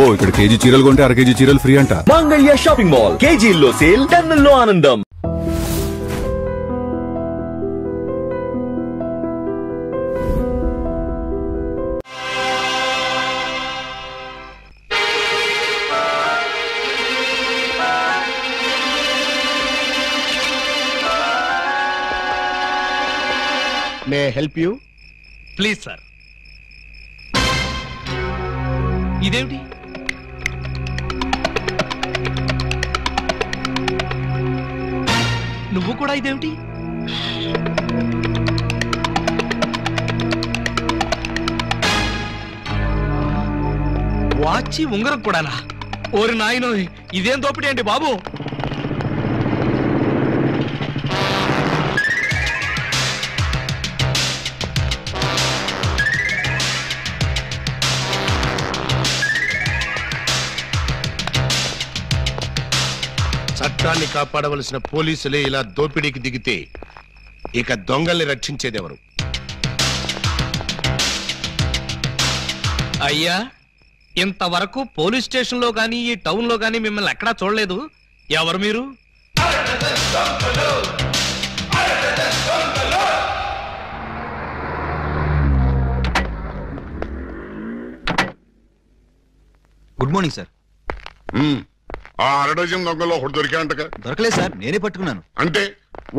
అబ్బో ఇక్కడ కేజీ చీరలు కొంటే అర కేజీ చీరలు ఫ్రీ అంట. మంగళ్య షాపింగ్ మాల్ కేజీల్లో సేల్, టన్నుల్లో ఆనందం. May help you? Please sir. ఇదేమిటి? నువ్వు కూడా ఇదేమిటి? వాచి ఉంగరం కూడానా? ఓరి నాయనో, ఇదేం దోపిడీ అండి బాబు. చట్టాన్ని కాపాడవలసిన పోలీసులే ఇలా దోపిడీకి దిగితే ఇక దొంగల్ని రక్షించేదెవరు? అయ్యా, ఇంతవరకు పోలీస్ స్టేషన్ లో గానీ ఈ టౌన్ లో గానీ మిమ్మల్ని ఎక్కడా చూడలేదు. ఎవరు మీరు? Good morning sir. ఆ అరడజన్ దొంగలో ఒకటి దొరికాయంటగా? దొరకలేదు సార్, నేనే పట్టుకున్నాను. అంటే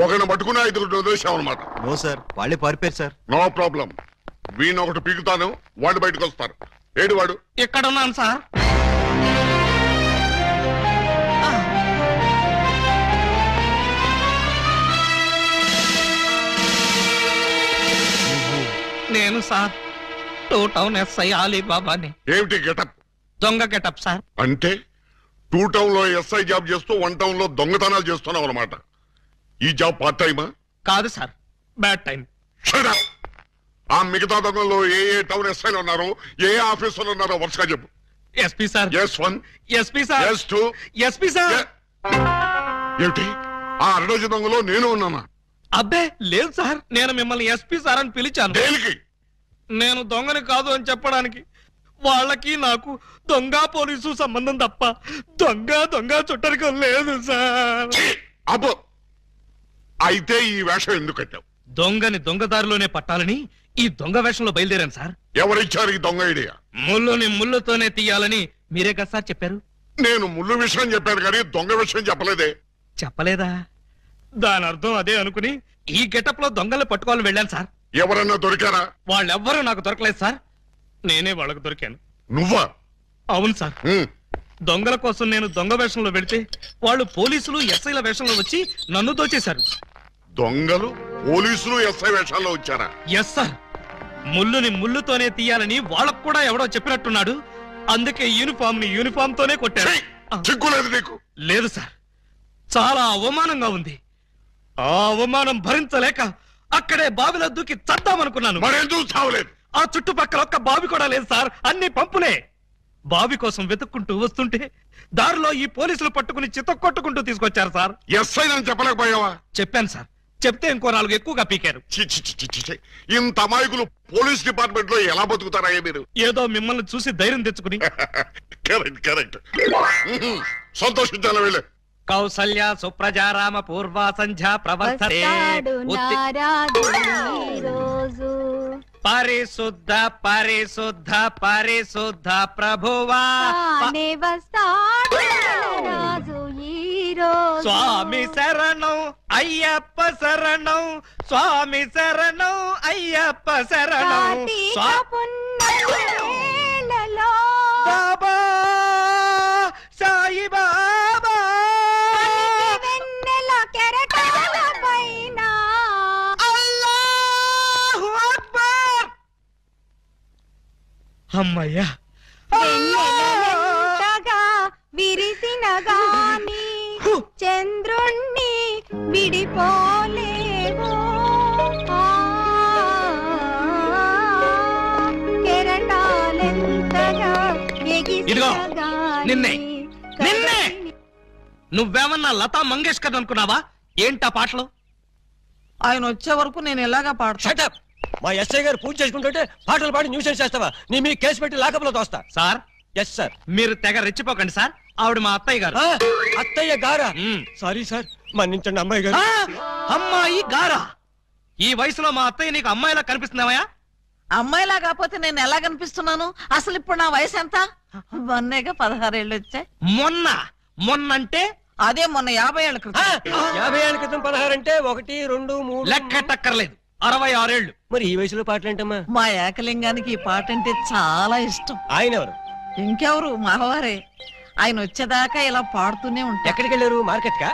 ఒకరిని పట్టుకుని 5 వదిలేసామన్నమాట? నో సార్, వాళ్ళే పారిపోయారు సార్. నో ప్రాబ్లం, వీణ్ ఒకటి పీకుతాను, వాళ్ళు బయటకు వస్తారు. ఏడు వాడు? ఎక్కడ ఉన్నాను సార్. నేను సార్ టూ టౌన్ ఎస్ఐ అలీబాబాని. ఏమిటి గెటప్? దొంగ గెటప్ సార్. అంటే 2 టౌన్ లో ఎస్ఐ జాబ్ చేస్తూ 1 టౌన్ లో దొంగతనాలు చేస్తున్నావు అన్నమాట. ఈ జాబ్ పార్ట్ టైమా? కాదు సార్, బ్యాడ్ టైం. ఆ మిగతా దొంగల్లో ఏ టౌన్ ఎస్ఐలు ఉన్నారో, ఏ ఆఫీసులు ఉన్నారో వరుసగా చెప్పు. SP sir. S1, SP sir. S2, SP sir. ఏమిటి ఆ అరడజ దొంగలో నేను ఉన్నానా? అబ్బే లేదు సార్, నేను మిమ్మల్ని ఎస్పీ సార్ అని పిలిచాను. దేనికి? నేను దొంగని కాదు అని చెప్పడానికి. వాళ్ళకి నాకు దొంగ పోలీసు సంబంధం తప్ప దొంగ చుట్టరికం లేదు సార్. అబ్బో, అయితే ఈ వేషం ఎందుకు కట్టావు? దొంగని దొంగదారిలోనే పట్టాలని ఈ దొంగ వేషంలో బయలుదేరాను సార్. ఎవరిచ్చారు ఈ దొంగ ఐడియా? ముళ్ళుని ముళ్ళుతోనే తీయాలని మీరే కదా సార్ చెప్పారు. నేను ముళ్ళు విషయం చెప్పాను కానీ దొంగ విషయం చెప్పలేదే. చెప్పలేదా? దాని అర్థం అదే అనుకుని ఈ గెటప్ లో దొంగలు పట్టుకోవాలని వెళ్ళాను సార్. ఎవరన్నా దొరికారా? వాళ్ళెవ్వరూ నాకు దొరకలేదు సార్, నేనే వాళ్ళకు దొరికాను. నువ్వా? అవును సార్. దొంగల కోసం నేను దొంగ వేషంలో వెళితే వాళ్ళు పోలీసులు ఎస్ఐల వేషంలో వచ్చి నన్ను దోచేశారు. దొంగలు పోలీసులు ఎస్ఐ వేషాల్లో వచ్చారా? Yes sir. ముళ్ళుని ముళ్ళుతోనే తీయాలని వాళ్ళకు కూడా ఎవడో చెప్పినట్టున్నాడు. అందుకే యూనిఫామ్ తోనే కొట్టారు. చిక్కులేదు నీకు? లేదు సార్, చాలా అవమానంగా ఉంది. ఆ అవమానం భరించలేక అక్కడే బావిలో దూకి చద్దామనుకున్నాను. మరెందుకు చావలేదు? ఆ చుట్టుపక్కల ఒక్క బావి కూడా లేదు సార్, అన్ని పంపులే. బావి కోసం వెతుక్కుంటూ వస్తుంటే దారిలో ఈ పోలీసులు పట్టుకుని చితక్కొట్టుకుంటూ తీసుకొచ్చారు సార్. ఎస్ఐ అని చెప్పలేకపోయావా? చెప్పాను సార్, చెప్తే ఇంకో 4 ఎక్కువగా పీకారు. ఇంత అమాయకులు పోలీస్ డిపార్ట్మెంట్ లో ఎలా బతుకుతారా మీరు? ఏదో మిమ్మల్ని చూసి ధైర్యం తెచ్చుకుని. కరెక్ట్. సంతోషించాలి వెళ్ళే. కౌసల్య సుప్రజారామ పూర్వ సంధ్యా ప్రవర్తతే. పరిశుద్ధ పరిశుద్ధ పరిశుద్ధ ప్రభువా స్వామి శరణం అయ్యప్ప శరణం, స్వామి శరణం అయ్యప్ప శరణం. బాబా సాయి బాబా అమ్మయ్యా. విరిసిన గాని చంద్రుణ్ణి విడిపోలేవు, కెరటాలెంతగా నిన్నే నువ్వేమన్నా లతా మంగేష్కర్ అనుకున్నావా? ఏంటా పాటలు? ఆయన వచ్చే వరకు నేను ఎలాగా పాడతా? మా ఎస్ఐ గారు పూజ చేసుకుంటుంటే పాటలు పాడి న్యూసెన్స్ చేస్తావా? నీ మీ కేసు పెట్టి లాకప్లో తోస్తా. Sir, yes sir. మీరు తెగ రెచ్చిపోకండి సార్, ఆవిడ మా అత్తయ్య గారు. అత్తయ్య గారా? సారీ సార్, మన్నించండి అమ్మాయి గారు. అమ్మాయి గారా? ఈ వయసులో మా అత్తయ్య నీకు అమ్మాయిలా కనిపిస్తున్నావా? అమ్మాయిలా కాకపోతే నేను ఎలా కనిపిస్తున్నాను? అసలు ఇప్పుడు నా వయసు ఎంత? మొన్నేగా 16 ఏళ్ళు వచ్చాయి. మొన్నంటే అదే మొన్న 50 ఏళ్ల క్రితం. 50 ఏళ్ల క్రితం 16 అంటే 1 2 3 లెక్కటక్కర్లేదు, 66 ఏళ్ళు. మరి ఈ వయసులో పాటలేంటమ్మా? మా ఏకలింగానికి ఈ పాట అంటే చాలా ఇష్టం. ఆయన ఎవరు? ఇంకెవరు, మావారే. ఆయన వచ్చేదాకా ఇలా పాడుతూనే ఉంటా. ఎక్కడికి వెళ్ళారు? మార్కెట్ కా?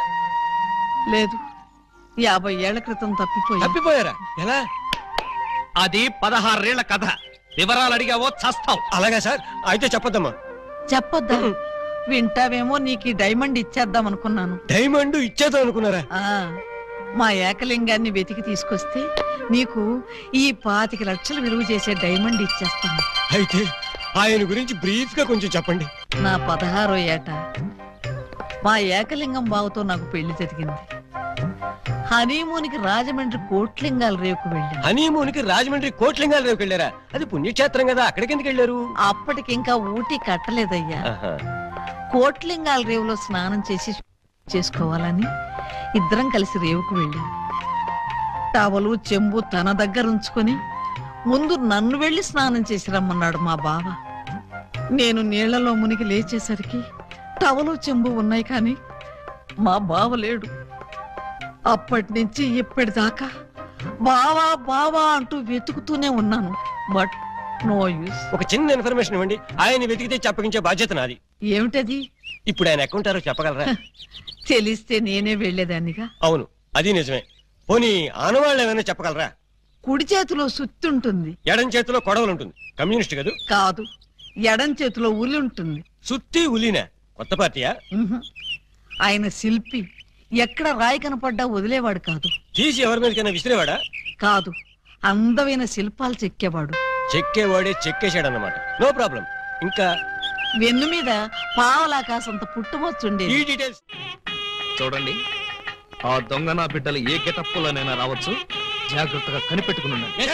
లేదు, 50 ఏళ్ల క్రితం తప్పిపోయారా? ఎలా? అది 16 ఏళ్ల కథ. వివరాలు అడిగావో చస్తావు. అలాగా సార్, అయితే చెప్పొద్దమ్మా. చెప్పొద్దా? వింటావేమో, నీకు ఈ డైమండ్ ఇచ్చేద్దాం అనుకున్నాను. డైమండ్ ఇచ్చేద్దాం అనుకున్నారా? మా ఏకలింగాన్ని వెతికి తీసుకొస్తే నీకు ఈ 25 లక్షలు విలువ చేసే డైమండ్ ఇచ్చేస్తాను. అయితే ఆయన గురించి బ్రీఫ్ గా కొంచెం చెప్పండి. నా 16వ ఏట మా ఏకలింగం బావతో నాకు పెళ్లి జరిగింది. హనీమూన్కి రాజమండ్రి కోట్లింగాల రేవుకు వెళ్ళాను. హనీమూన్కి రాజమండ్రి కోట్లింగాల రేవుకి వెళ్ళారా? అది పుణ్యక్షేత్రం కదా, అక్కడికి ఎందుకు వెళ్ళారు? అప్పటికి ఇంకా ఊటీ కట్టలేదయ్యా. కోట్లింగాల రేవులో స్నానం చేసుకోవాలని ఇద్దరం కలిసి రేవుకు వెళ్ళాం. టవలు చెంబు తన దగ్గర ఉంచుకొని ముందు నన్ను వెళ్లి స్నానం చేసి రమ్మన్నాడు మా బావ. నేను నీళ్లలో మునిగి లేచేసరికి టవలు చెంబు ఉన్నాయి, కానీ మా బావ లేడు. అప్పటి నుంచి ఇప్పటిదాకా బావా బావా అంటూ వెతుకుతూనే ఉన్నాను. But no use. ఒక చిన్న ఇన్ఫర్మేషన్ ఇవ్వండి, ఆయన వెతికితే చెప్పగించే బాధ్యత నాది. ఏమిటది? ఇప్పుడు ఆయన ఎక్కడుంటారో చెప్పగలరా? తెలిస్తే నేనే వెళ్లేదాన్నిగా. అవును, అది నిజమే. పోనీ ఆనవాళ్ళు ఏమైనా చెప్పగలరా? కుడి చేతిలో సుత్తుంటుంది, ఎడం చేతిలో కొడవలు ఉంటుంది. కమ్యూనిస్ట్ కదూ? కాదు, ఎడం చేతిలో ఉలి ఉంటుంది. సుత్తి ఉలినా? కొత్త పార్టీయా? ఆయన శిల్పి. ఎక్కడ రాయి కనపడ్డా వదిలేవాడు కాదు. తీసి ఎవరి మీదకైనా విసిరేవాడా? కాదు, అందమైన శిల్పాలు చెక్కేవాడు. చెక్కేవాడే చెక్కేశాడన్నమాట. No problem. ఇంకా వెన్ను మీద పావలాకాసంత పుట్టుమొచ్చుండేది. ఈ డీటెయిల్స్ చూడండి, ఆ దొంగ నా బిడ్డలు ఏ గెటప్పులోనైనా రావచ్చు, జాగ్రత్తగా కనిపెట్టుకుని ఉండండి.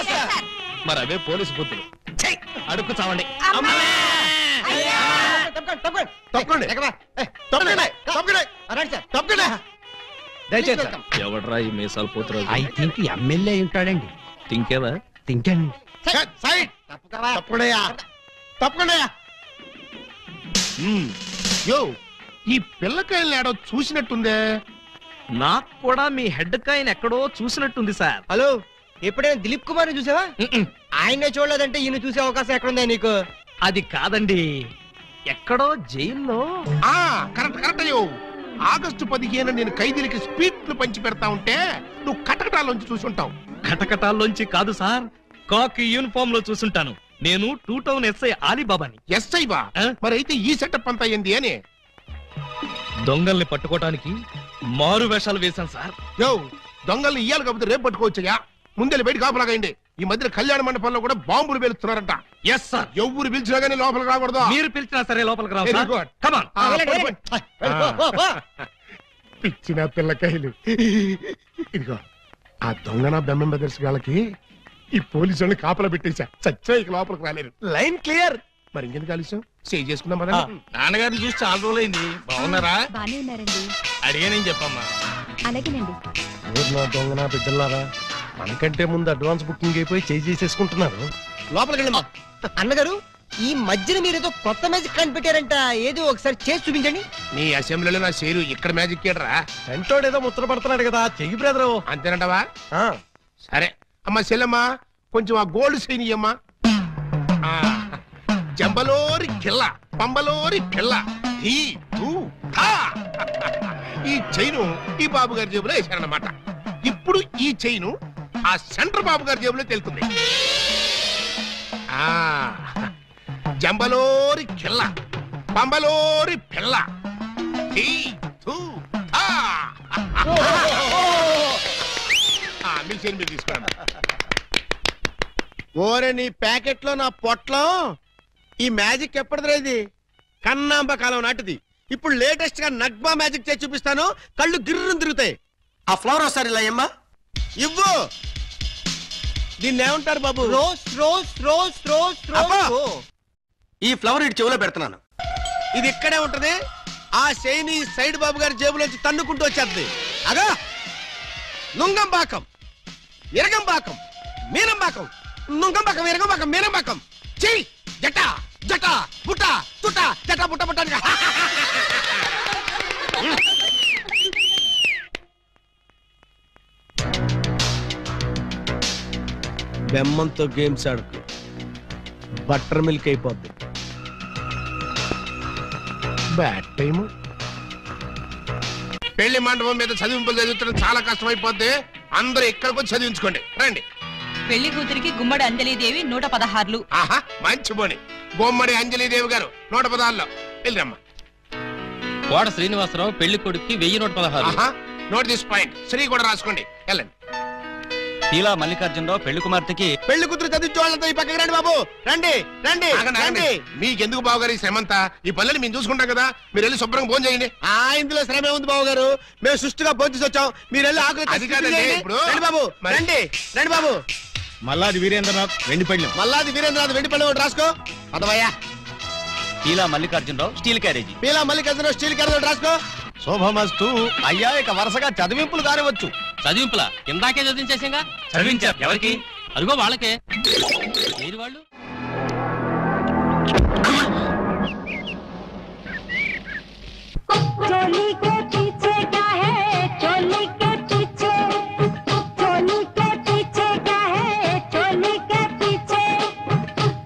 మరి అవే పోలీసు బుద్ధులు. అడుక్కు చావండి. ఎవడ్రా ఈ మీసాలు పోతురాజు? ఐ థింక్ ఎమ్మెల్యే ఉంటాడండి. తింకేవా? తింటానండి. యో, ఈ పిల్లకాయలు ఏడో చూసినట్టుందే. నాకు కూడా మీ హెడ్ కాయని ఎక్కడో చూసినట్టుంది సార్. హలో, ఎప్పుడైనా దిలీప్ కుమార్ చూసావా? ఆయనే చూడలేదంటే ఈయన చూసే అవకాశం ఎక్కడుందా నీకు? అది కాదండి, ఎక్కడో జైల్లో. కరెక్ట్ కరెక్ట్ అయ్యో. ఆగస్టు 15 నేను ఖైదీలకి స్పీడ్లు పంచి పెడతా ఉంటే నువ్వు కటకటాల్లోంచి చూసుంటావు. కటకటాల్లోంచి కాదు సార్, కాకి యూనిఫామ్ లో చూసుంటాను. నేను 2 టౌన్ ఎస్ఐ ఆలీబాబాని. ఎస్ఐ బా? మరి అయితే ఈ సెటప్ అంతా ఏంది అని? దొంగల్ని పట్టుకోవటానికి మారు వేషాలు వేశాను సార్. యో, దొంగల్ని ఇయ్యాలి కాకపోతే రేపు పట్టుకోవచ్చయ్యా. ముందెళ్ళి బయట కాపలాగండి. ఈ మధ్య కళ్యాణ మండపంలో కూడా బాంబులు పేలుస్తున్నారంట. Yes sir. ఎవరు పిలిచినా గానీ లోపలికి రాకూడదు. మీరు పిలిచినా సరే లోపలికి రావు Very sir. good. Come on. పిచ్చిన పిల్లకాయలు. ఇదిగో, ఆ దొంగన బెమ్మం బ్రదర్స్ గాళ్ళకి ఈ పోలీసు వాళ్ళని కాపలా పెట్టేశా. చచ్చా ఇక లోపలికి రాలేరు. Line clear. మరి ఇంకెందుకు ఆలస్యం? సేవ్ చేసుకుందాం కదా. నాన్నగారిని చూసి చాలా రోజులైంది. బాగున్నారా? బానే ఉన్నారండి. అడిగానని చెప్పమ్మా. అలాగేనండి. నా దొంగన బిడ్డలారా, మనకంటే ముందు అడ్వాన్స్ బుకింగ్ అయిపోయి చేసేసుకుంటున్నారు. లోపలికి వెళ్ళమ్మా. అన్నగారు, ఈ మధ్యన మీరు ఏదో కొత్త మ్యాజిక్ కనిపెట్టారంట, ఏదో ఒకసారి చేసి చూపించండి. నీ అసెంబ్లీలో నా షేరు ఇక్కడ మ్యాజిక్ ఏడ్రా. వెంటోడు ఏదో ముచ్చట పడుతున్నాడు కదా, చెయ్యి బ్రదరు. అంతేనంటవా? సరే అమ్మా చెల్లెమ్మా, కొంచెం ఆ గోల్డ్ చైన్ ఇయ్యమ్మా. జంబలోరి కిల్ల, పంబలోరి పిల్ల. ఈ చైను ఈ బాబు గారి జేబులో వేశారన్నమాట. ఇప్పుడు ఈ చైను ఆ సెంటర్ బాబు గారి జేబులో తెలుతుంది. జంబలోరి కిల్ల, పంబలోరి పిల్ల. మీ చైన్ మీరు తీసుకోండి. ఓరే, నీ ప్యాకెట్ లో నా పొట్లం. ఈ మ్యాజిక్ ఎప్పటిదిరా? ఇది కన్నాంబ కాలం నాటిది. ఇప్పుడు లేటెస్ట్ గా నగ్మా మ్యాజిక్ చేసి చూపిస్తాను. కళ్ళు గిర్రం తిరుగుతాయి. ఆ ఫ్లవర్ ఒకసారి ఇలా అమ్మా, ఇవ్వు. దీన్ని ఏమంటారు బాబు? Rose rose rose rose rose. ఈ ఫ్లవర్ ఇటు చెవులో పెడుతున్నాను. ఇది ఇక్కడే ఉంటది. ఆ శైని సైడ్ బాబు గారి జేబులోంచి తన్నుకుంటూ వచ్చేద్ది. అగా నుంగంబాకం, ఇరగంబాకం, మీనంబాకం, నుంగంబాకం, ఇరగంబాకం, మీనంబాకం. చెయ్యి జట జట పుట్ట తుట్ట జట పుట్ట పుట్ట. బెమ్మంతో గేమ్స్ ఆడుకు, బటర్ మిల్క్ అయిపోద్ది. Bad time. పెళ్లి మండపం మీద చదివింపులు చదువుతున్న చాలా కష్టం అయిపోద్ది. అందరూ ఇక్కడికి వచ్చి చదివించుకోండి. రండి. పెళ్లి కూతురికి గుమ్మడి అంజలీదేవి 116. ఆహా, మంచి బోని. బొమ్మడి అంజలీదేవి గారు 116లో వెళ్ళరమ్మా. కోట శ్రీనివాసరావు పెళ్లి కొడుక్కి 1116. ఆహా, నోట్ దిస్ పాయింట్. శ్రీ కూడా రాసుకోండి. వెళ్ళండి. తీలా మల్లికార్జునరావు పెళ్లి కుమార్తెకి పెళ్లి కూతురు చదివించే వాళ్ళంతా ఈ పక్కకి రండి బాబు. రండి రండి రండి. మీకెందుకు బావగారు ఈ శ్రమంతా? ఈ పనులు మేము చూసుకుంటాం కదా. మీరు వెళ్ళి శుభ్రంగా భోజనం చేయండి. ఇందులో శ్రమే ఉంది బాబు గారు. మేము సుష్టిగా భోజనం వచ్చాం. మీరు వెళ్ళి ఆకులు అది కాదండి ఇప్పుడు. రండి బాబు, రండి రండి బాబు. మల్లాది వీరేంద్రనాథ్ వెండి పళ్ళెం. మల్లాది వీరేంద్రనాథ్ వెండి పళ్ళెం ఒకటి రాసుకో. పదవయ్యా. తీలా మల్లికార్జునరావు స్టీల్ క్యారేజీ. పీలా మల్లికార్జునరావు స్టీల్ క్యారేజ్ ఒకటి రాసుకో. శోభమస్తు. అయ్యా ఇక వరుసగా చదివింపులు కానివచ్చు. చదివింపులా? ఇందాకే చదివించేసాగా. చదివించారు ఎవరికి? అదిగో వాళ్ళకే. ఏది వాళ్ళు? चोली के पीछे क्या है, चोली के पीछे, चोली के पीछे क्या है, चोली के पीछे,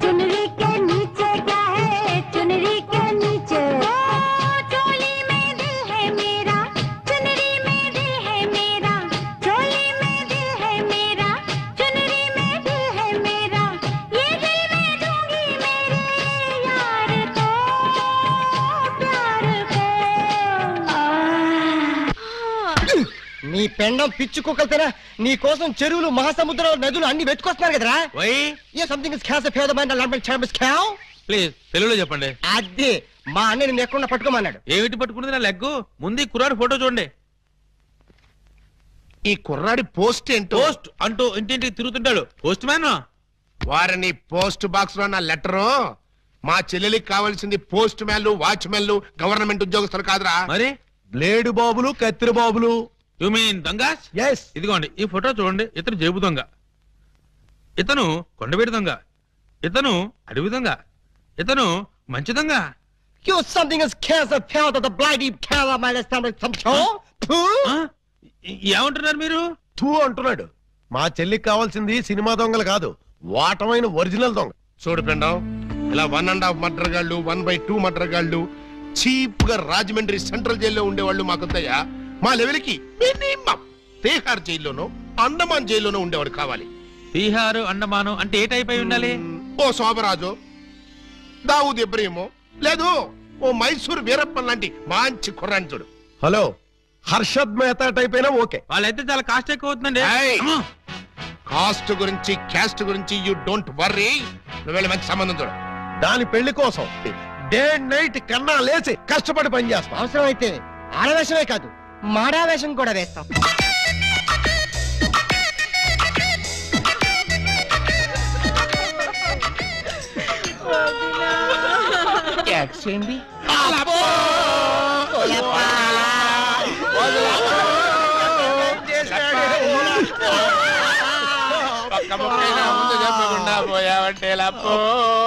चुनरी के नीचे क्या है, चुनरी के नीचे। ओ चोली में दिल है मेरा, चुनरी में दिल है मेरा, चोली में दिल है मेरा, चुनरी में दिल है मेरा, ये दिल मैं दूंगी मेरे यार को, प्यार को। నీ పెండం పిచ్చి కుక్కలతేనా నీ కోసం చెరువులు మహాసముద్రం నదులు అన్ని వెతుకొస్తున్నారు కదరా. ఏ సంథింగ్ ఇస్ క్యాస్ ఫేవర్ మైండ్ లాంగ్వేజ్ చాంబస్ క్యావ్. ప్లీజ్ తెలుగులో చెప్పండి. అదే మా అన్న నిన్ను ఎక్కడ పట్టుకోమన్నాడు. ఏమిటి పట్టుకున్నది నా లెగ్గు? ముందు ఈ కుర్రాడు ఫోటో చూడండి. ఈ కుర్రాడి పోస్ట్ ఏంటో. పోస్ట్ అంటూ ఇంటింటికి తిరుగుతుంటాడు. Postman. వారిని పోస్ట్ బాక్స్ లో నా లెటరు. మా చెల్లెలికి కావాల్సింది పోస్ట్ మ్యాన్లు, వాచ్మెన్లు, గవర్నమెంట్ ఉద్యోగస్తులు కాదురా. మరి బ్లేడు బాబులు, కత్తిరి బాబులు. యు మీన్ దొంగస్? ఎస్. ఇదిగోండి ఈ ఫోటో చూడండి. ఇతను జేబు దొంగ, ఇతను కొండవీడి దొంగ, ఇతను అడవి దొంగ, ఇతను మంచి దొంగ. You something is cast a pound of the bloody cow of my stomach some show. ఆ? ఏమంటున్నారు మీరు? తూ అంటున్నాడు. మా చెల్లికి కావాల్సింది సినిమా దొంగలు కాదు, వాటమైన ఒరిజినల్ దొంగ. చూడు పిండం, ఇలా 1.5 మర్డర్ గాళ్ళు, 1/2 మర్డర్ గాళ్ళు చీప్ గా రాజమండ్రి సెంట్రల్ జైల్లో ఉండేవాళ్ళు మాకొద్దయ్యా. మా లెవెల్కి మినిమం తీహార్ జైల్లోనో అండమాన్ జైల్లోనో ఉండేవాడు కావాలి. బీహారు అండమాను అంటే ఏ టైప్ అయి ఉండాలి? ఓ శోభరాజు, దావూద్ ఇబ్రహీమో, లేదు ఓ మైసూర్ వీరప్పన్ లాంటి మంచి కుర్రాన్ని చూడు. హలో, హర్షద్ మెహతా టైప్ అయినా ఓకే. వాళ్ళైతే చాలా కాస్ట్ ఎక్కువ అవుతుందండి. ఏయ్! అమ్మో! కాస్ట్ గురించి క్యాస్ట్ గురించి యూ డోంట్ వర్రీ. నువ్వు వెళ్ళి మంచి సంబంధం చూడు. దాని పెళ్లి కోసం డే అండ్ నైట్ కన్నా లేచి కష్టపడి పని చేస్తాం. అవసరం అయితే ఆడవేషమే కాదు మాడావేషం కూడా వేస్తాం.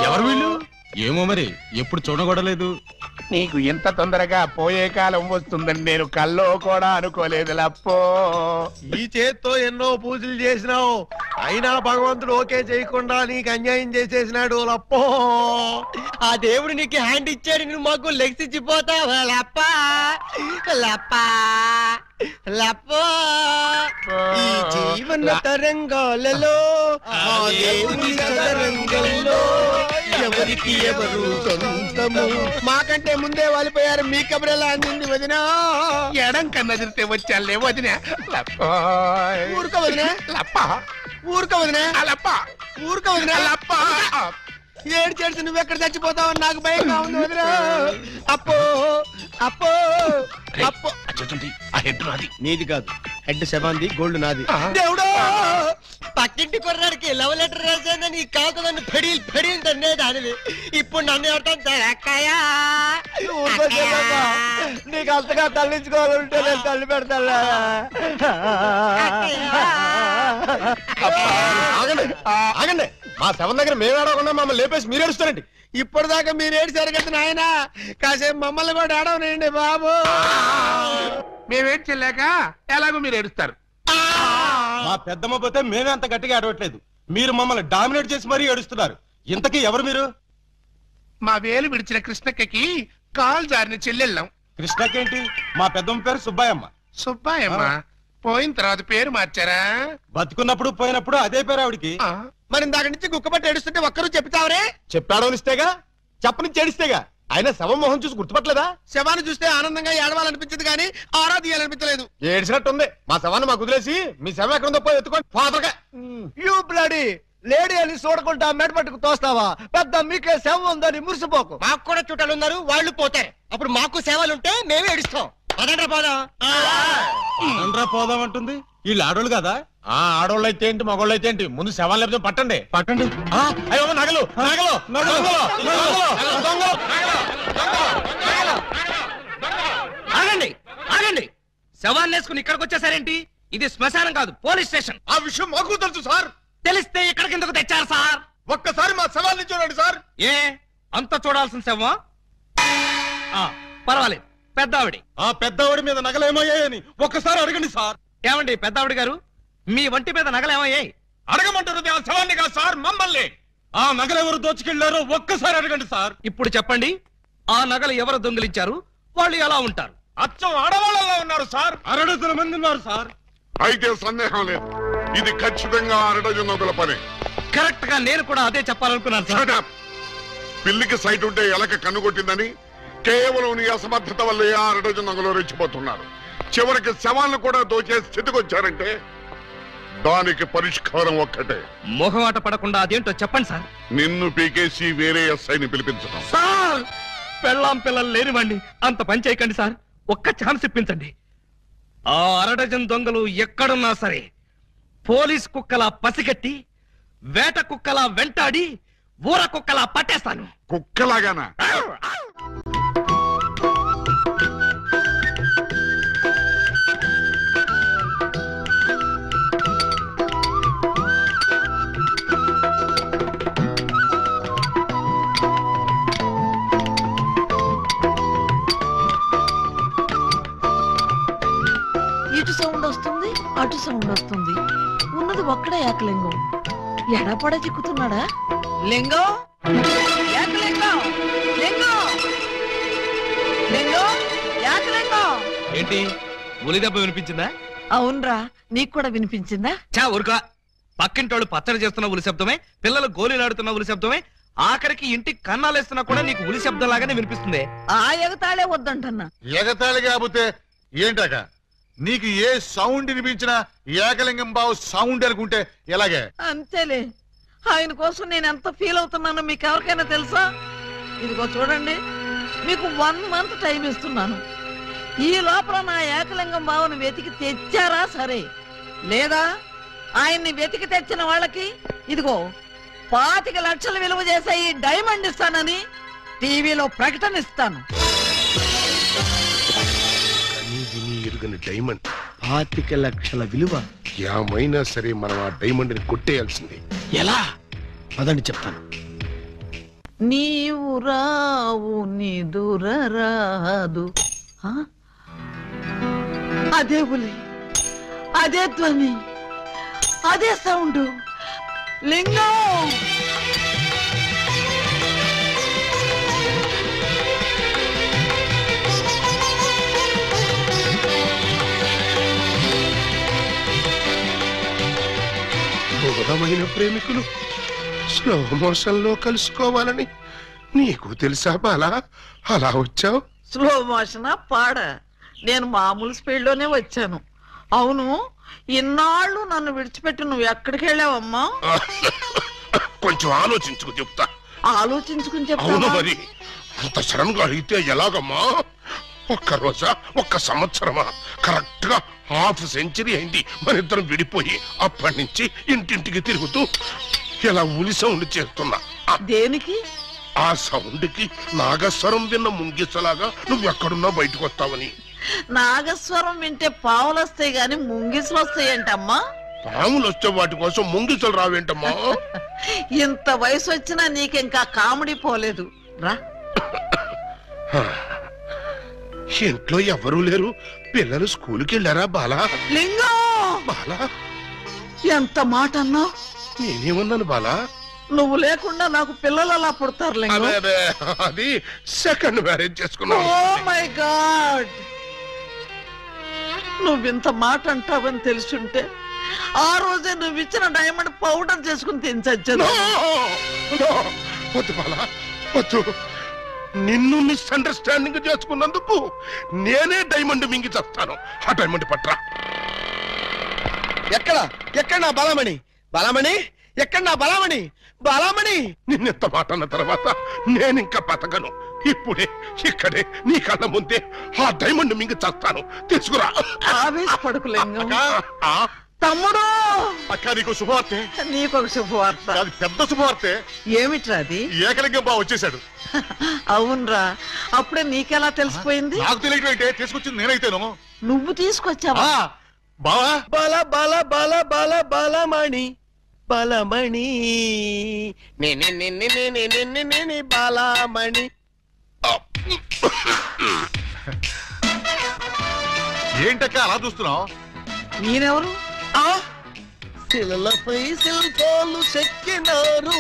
ఎవరు వీళ్ళు? ఏమో మరి, ఎప్పుడు చూడగొడలేదు. నీకు ఇంత తొందరగా పోయే కాలం వస్తుందని నేను కల్లో కూడా అనుకోలేదు లప్పో. ఈ చేత్తో ఎన్నో పూజలు చేసినావు, అయినా భగవంతుడు ఓకే చేయకుండా నీకు అన్యాయం చేసేసినాడు లప్పో. ఆ దేవుడు నీకు హ్యాండ్ ఇచ్చాడు, నువ్వు మాకు లెగ్స్ ఇచ్చిపోతావా లప్పా లప్పా లప్పో. ఈ జీవన తరంగాలలో ఆ దేవుని చదరంగంలో ఎవరికి ఎవరు సొంతము. మాకంటే ముందే వాలిపోయారు, మీ కబురెలా అందింది వదినా? ఎడం కన్నా తిరిగితే వచ్చాలే వదినా. ఊరుకో వదినా, లప్ప ఊరుకో వదినా, లప్ప ఊరుకో వదినా. లప్ప. ఏడ్చేసి నువ్వెక్కడ చచ్చిపోతావు నాకు భయంగా ఉంది వదినా. అప్పో అప్పో అప్పో. ఆ హెడ్ నాది. నీది కాదు, హెడ్ శవాంది, గోల్డ్ నాది. దేవుడో పక్కింటి కుర్రాడికి లవ్ లెటర్ రాసేదని ఈ కాదు నన్ను ఫెడీలు ఫెడీలు తన్నే దానివి ఇప్పుడు నన్ను ఎవరితో అక్కయ్యా నీకు అంతగా తల్లించుకోవాలంటే నేను తల్లి పెడతా ఆగండి మా శవం దగ్గర మేము ఏడవకుండా మమ్మల్ని లేపేసి మీరు ఏడుస్తారండి. ఇప్పటిదాకా మీరు ఏడిసారు కదా నాయన, కాసేపు మమ్మల్ని కూడా ఏడవనండి బాబు. మేమేం చెల్లాక ఎలాగో మీరు ఏడుస్తారు. మా పెద్దమ్మ పోతే మేమే అంత గట్టిగా ఏడవట్లేదు, మీరు మమ్మల్ని డామినేట్ చేసి మరీ ఏడుస్తున్నారు. ఇంతకీ ఎవరు మీరు? మా వేలు విడిచిన కృష్ణక్కకి కాలు జారిన చెల్లెళ్ళం. కృష్ణకేంటి? మా పెద్దమ్మ పేరు సుబ్బాయమ్మ. సుబ్బాయమ్మ పోయిన తర్వాత పేరు మార్చారా? బతుకున్నప్పుడు పోయినప్పుడు అదే పేరు ఆవిడికి. మరి ఇందాక నుంచి గుక్కపట్టి ఏడుస్తుంటే ఒక్కరు చెప్తావరే? చెప్పాడనిస్తేగా, చెప్పనిచ్చి ఏడిస్తేగా. ఆయన శవం మొహం చూసి గుర్తుపట్టలేదా? శవాన్ని చూస్తే ఆనందంగా ఏడవాలనిపించదు కానీ ఆరా తీయాలనిపించలేదు. ఏడిసినట్టుంది. మా శవాన్ని మాకు వదిలేసి మీ శవం ఎక్కడుందో పోయి ఎత్తుకోండి ఫాదర్గా. యూ బ్లడీ లేడీ అని చూడకుండా మెడపట్టుకు తోస్తావా? పెద్ద మీకే సేవ ఉందని మురిసిపోకు. మాకు కూడా చుట్టాలు ఉన్నారు, వాళ్ళు పోతారు. అప్పుడు మాకు సేవలుంటే మేమే ఏడుస్తాం. పదండ్రా పోదాం. అండ్రా పోదాం అంటుంది. వీళ్ళు ఆడోళ్ళు కదా? ఆడోళ్ళు అయితే ఏంటి, మగోళ్ళు అయితే ఏంటి? ముందు శవాలు లేకపోతే పట్టండి పట్టండి. అయ్యో నగలు నగలు నగలు. ఆగండి ఆగండి, శవాన్ని వేసుకుని ఇక్కడికి వచ్చేసారేంటి? ఇది శ్మశానం కాదు, పోలీస్ స్టేషన్. ఆ విషయం మాకు తెలుసు సార్. తెలిస్తే ఇక్కడికి ఎందుకు తెచ్చారు సార్? ఒక్కసారి మా శవాన్ని చూడండి సార్. ఏ అంత చూడాల్సిన శవం? పర్వాలేదు, పెద్దావిడి. ఆ పెద్దవాడి మీద నగలేమయ్యాయని ఒక్కసారి అడగండి సార్. ఏమండి పెద్దావిడి గారు, మీ వంటి మీద నగలేమయ్యాయి? అడగమంటారు ఆ శవాన్ని కాదు సార్, మమ్మల్ని. ఆ నగలెవరు దోచుకెళ్లారో ఒక్కసారి అడగండి సార్. ఇప్పుడు చెప్పండి, ఆ నగలు ఎవరు దొంగిలించారు, వాళ్ళు ఎలా ఉంటారు? అచ్చం ఆడవాళ్ళలో ఉన్నారు సార్. 6 మంది ఉన్నారు సార్. అయితే సందేహం లేదు, ఇది ఖచ్చితంగా 6 నదుల పని. కరెక్ట్ గా నేను కూడా అదే చెప్పాలనుకున్నాను సార్. Shut up. పిల్లికి సైట్ ఉంటే ఎలక కన్నుకొట్టిందని కేవలం నీ అసమర్థత వల్ల 6 నగలు రెచ్చిపోతున్నారు. చివరికి శవాలను కూడా దోచే స్థితికి వచ్చారంటే దానికి పరిష్కారం ఒక్కటే. మొహమాట పడకుండా అదేంటో చెప్పండి సార్. నిన్ను పీకేసి వేరే ఎస్ఐని పిలిపించడం. సార్ పెళ్ళాం పిల్లలు లేనివ్వండి, అంత పని చేయకండి సార్. ఒక్క ఛాన్స్ ఇప్పించండి. ఆ 6 దొంగలు ఎక్కడున్నా సరే పోలీస్ కుక్కలా పసిగట్టి, వేట కుక్కలా వెంటాడి, ఊర కుక్కలా పట్టేస్తాను. కుక్కలాగానా? ఇటు సౌండ్ వస్తుంది, అటు సౌండ్ వస్తుంది. ఉన్నది ఒక్కడే ఏకలింగం. ఎడపడ చిక్కుతున్నాడా? లింగం, ఏకలింగం, లింగం, లింగం, ఏకలింగం. ఏంటి ఉలి దెబ్బ వినిపించిందా? అవునరా, నీకు కూడా వినిపించిందా? చా ఊరుకా. పక్కింటోళ్ళు పచ్చడి చేస్తున్న ఉలి శబ్దమే, పిల్లలు గోలీలాడుతున్న ఉలి శబ్దమే, ఆఖరికి ఇంటికి కన్నాలేస్తున్నా కూడా నీకు ఉలి శబ్దం లాగానే వినిపిస్తుంది. ఆ ఎగతాళే వద్దంటన్నా. ఎగతాళి కాకపోతే ఏంటక? నీకు ఏ సౌండ్ వినిపించినా ఏకలింగం బావు సౌండ్ అనుకుంటే ఎలాగే? అంతేలే, ఆయన కోసం నేను ఎంత ఫీల్ అవుతున్నానో మీకు ఎవరికైనా తెలుసా? ఇదిగో చూడండి, మీకు 1 మంత్ టైం ఇస్తున్నాను. ఈ లోపల నా ఏకలింగం బావను వెతికి తెచ్చారా సరే, లేదా ఆయన్ని వెతికి తెచ్చిన వాళ్ళకి ఇదిగో 25 లక్షలు విలువ చేసే ఈ డైమండ్ ఇస్తానని టీవీలో ప్రకటన ఇస్తాను. ఎరుగని డైమండ్ 25 లక్షల విలువ. ఏమైనా సరే మనం ఆ డైమండ్ ని కొట్టేయాల్సింది. ఎలా? అదని చెప్తాను. నీవు రావు నిదురరాదు. అదే ఉలి, అదే ధ్వని, అదే సౌండ్. లింగం, బోధమైన ప్రేమికులు స్లో మోషన్ లో కలుసుకోవాలని నీకు తెలుసా బాలా? అలా వచ్చావు. స్లో మోషనా పాడ? నేను మామూలు స్పీడ్ లోనే వచ్చాను. అవును, ఇన్నాళ్ళు నన్ను విడిచిపెట్టి నువ్వు ఎక్కడికి వెళ్ళావమ్మా? కొంచెం ఆలోచించుకు చెప్తా. ఆలోచించుకుని అవును చెప్తావా? మరి అంత సడన్ గా అడిగితే ఎలాగమ్మా? 1 రోజా, 1 సంవత్సరమా? కరెక్ట్ గా హాఫ్ సెంచరీ అయింది మన ఇద్దరం విడిపోయి. అప్పటి నుంచి ఇంటింటికి తిరుగుతూ ఇలా ఉలి సౌండ్ చేస్తున్నా. దేనికి? ఆ సౌండ్ కి నాగస్వరం విన్న ముంగిసలాగా నువ్వెక్కడున్నా బయటకు వస్తావని. నాగస్వరం వింటే పావులు వస్తాయి గాని ముంగిసులు వస్తాయంటమ్మా. పాములు వస్తే వాటి కోసం ముంగిసలు రావేంటమ్మా? ఇంత వయసు వచ్చినా నీకింకా కామెడీ పోలేదు రా. ఇంట్లో ఎవరూ లేరు, పిల్లలు స్కూల్కి వెళ్ళారా బాలా? లింగం, బాలా ఎంత మాట అన్నావు? నేనేమన్నాను బాలా? నువ్వు లేకుండా నాకు పిల్లలు అలా పుడతారు లింగం. అదే, అది సెకండ్ మ్యారేజ్ చేసుకున్నాను. ఓ మై గాడ్, నువ్వింత మాట అంటావని తెలుసుంటే ఆ రోజే నువ్వు ఇచ్చిన డైమండ్ పౌడర్ చేసుకుని తినచచ్చాను. వద్దు బాలా, వద్దు. నిన్ను మిస్అండర్స్టాండింగ్ చేసుకున్నందుకు నేనే డైమండ్ మింగి చేస్తాను. ఆ డైమండ్ పట్రా. ఎక్కడ నా బలమణి? బలమణి ఎక్కడ నా బలమణి? బలమణి నిన్నెంత మాట అన్న తర్వాత నేనింకా బతకను. ఇప్పుడే ఇక్కడే నీ కళ్ళ ముందే ఆ డైమండ్ మింగి చేస్తాను. తీసుకురా. ఆవేశపడకు లింగం. ఆ? తమ్ముడు, అక్క నీకు శుభవార్తె. నీకొక శుభవార్త. అది పెద్ద శుభవార్తె. ఏమిట్రా అది? ఏకలింగం బావ వచ్చేసాడు. అవునరా, అప్పుడే నీకెలా తెలిసిపోయింది? నాకు తెలియటం ఏంటే, తీసుకొచ్చింది నేనైతేను. నువ్వు తీసుకొచ్చావా? బావా, బల బల బల బల బలమణి బలమణి నే బలమణి. ఏంటక్క అలా చూస్తున్నావు? ఈయనెవరు? శిలలపై శిల్పాలు చెక్కినారు.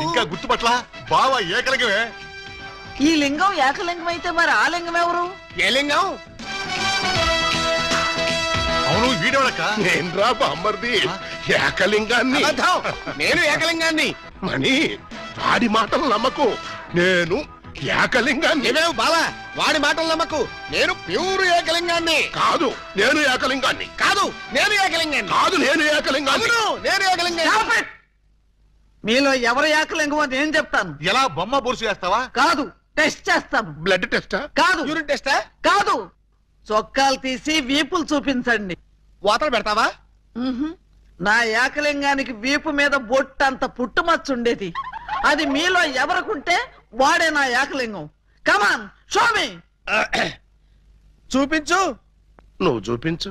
ఇంకా గుర్తుపట్ల బావ ఏకలింగమే. ఈ లింగం ఏకలింగం అయితే మరి ఆ లింగం ఎవరు? ఏ లింగం? అవును, వీడెవడక్క? నేనురా బామ్మర్ది, ఏకలింగాన్ని. అబద్ధం, నేను ఏకలింగాన్ని. మణి, వాడి మాటలు నమ్మకు. నేను ఏకలింగాన్ని. నీవేవు బాలా, వాడి మాటలు నమ్మకు. నేను ప్యూర్ ఏకలింగాన్ని. కాదు, నేను ఏకలింగాన్ని. కాదు, నేను ఏకలింగాన్ని. కాదు, నేను ఏకలింగాన్ని. అవును, నేను ఏకలింగాన్ని. మీలో ఎవరు ఏకలింగమో నేను చెప్తాను. ఎలా బొమ్మ బొరుసు చేస్తావా? కాదు, టెస్ట్ చేస్తాను. బ్లడ్ టెస్టా? కాదు, యూరిన్ టెస్టా? కాదు, చొక్కాలు తీసి వీపులు చూపించండి. వాతలు పెడతావా? నా ఏకలింగానికి వీపు మీద బొట్టంత పుట్టుమచ్చ ఉండేది. అది మీలో ఎవరికుంటే వాడే నా ఏకలింగం. కమాన్, షో మీ. చూపించు. నువ్వు చూపించు.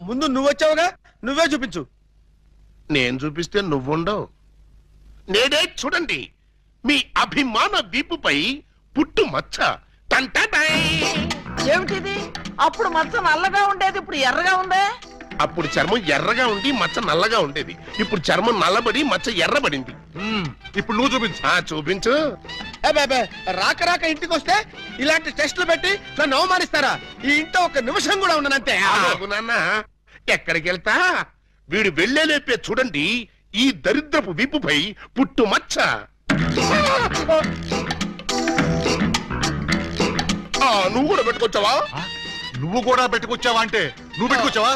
ముందు నువ్వు వచ్చావుగా, నువ్వే చూపించు. నేను చూపిస్తే నువ్వుండవు. నేనే చూడండి, మీ అభిమాన వీపుపై పుట్టు మచ్చ. టంటటై. ఏమిటిది? అప్పుడు మచ్చ నల్లగా ఉండేది, ఇప్పుడు ఎర్రగా ఉందే. అప్పుడు చర్మం ఎర్రగా ఉండి మచ్చ నల్లగా ఉండేది. ఇప్పుడు చర్మం నల్లబడి మచ్చ ఎర్రబడింది. ఇప్పుడు నువ్వు చూపించు. చూపించు. రాక రాక ఇంటికి వస్తే ఇలాంటి టెస్టులు పెట్టి నన్ను అవమానిస్తారా? ఈ ఇంట్లో ఒక నిమిషం కూడా ఉండనంతే. నాన్న, ఎక్కడికి వెళ్తా? వీడు వెళ్ళేలేపే చూడండి ఈ దరిద్రపు వీపుపై పుట్టు మచ్చ. నువ్వు కూడా పెట్టుకొచ్చావా? నువ్వు కూడా పెట్టుకొచ్చావా అంటే నువ్వు పెట్టుకొచ్చావా?